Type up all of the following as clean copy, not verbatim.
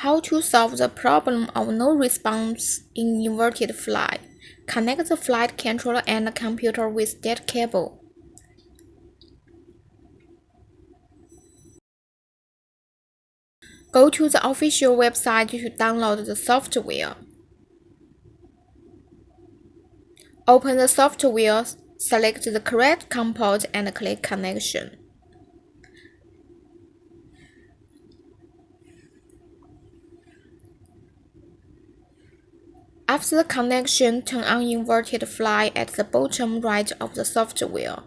How to solve the problem of no response in inverted flight. Connect the flight controller and the computer with that cable. Go to the official website to download the software. Open the software, select the correct component and click Connection. After the connection, turn on inverted flight at the bottom right of the software.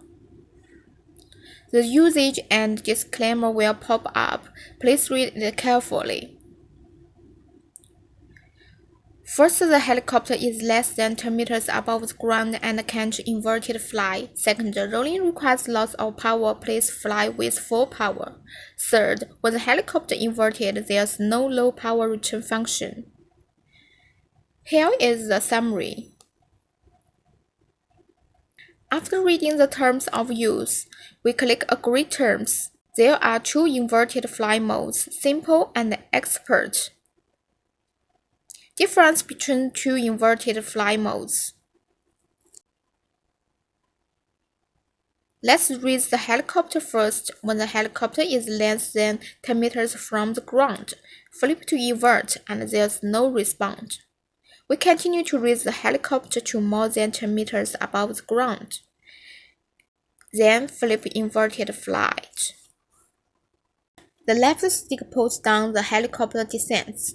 The usage and disclaimer will pop up. Please read it carefully. First, the helicopter is less than 10 meters above the ground and can't inverted fly. Second, rolling requires lots of power. Please fly with full power. Third, when the helicopter inverted, there's no low power return function. Here is the summary. After reading the terms of use, we click Agree Terms. There are two inverted fly modes, Simple and Expert. Difference between two inverted fly modes. Let's read the helicopter first. When the helicopter is less than 10 meters from the ground, flip to invert and there's no response. We continue to raise the helicopter to more than 10 meters above the ground. Then flip inverted flight. The left stick pulls down, the helicopter descends.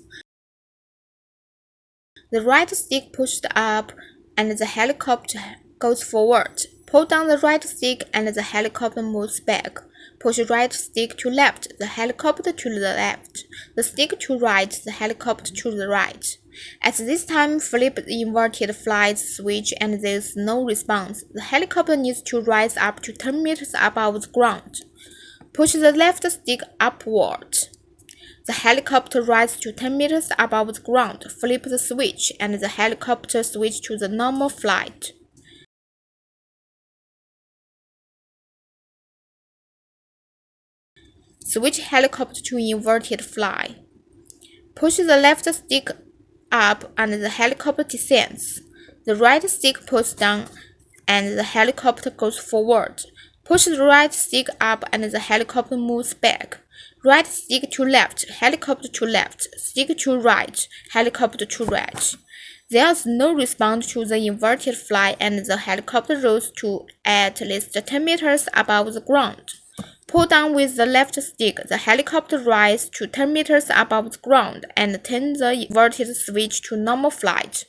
The right stick pushed up and the helicopter goes forward. Pull down the right stick and the helicopter moves back. Push right stick to left, the helicopter to the left. The stick to right, the helicopter to the right. At this time, flip the inverted flight switch and there is no response. The helicopter needs to rise up to 10 meters above the ground. Push the left stick upward. The helicopter rises to 10 meters above the ground. Flip the switch and the helicopter switches to the normal flight. Switch helicopter to inverted fly. Push the left stick up and the helicopter descends. The right stick pulls down and the helicopter goes forward. Push the right stick up and the helicopter moves back. Right stick to left, helicopter to left, stick to right, helicopter to right. There is no response to the inverted fly and the helicopter rose to at least 10 meters above the ground. Pull down with the left stick, the helicopter rises to 10 meters above the ground and turn the inverted switch to normal flight.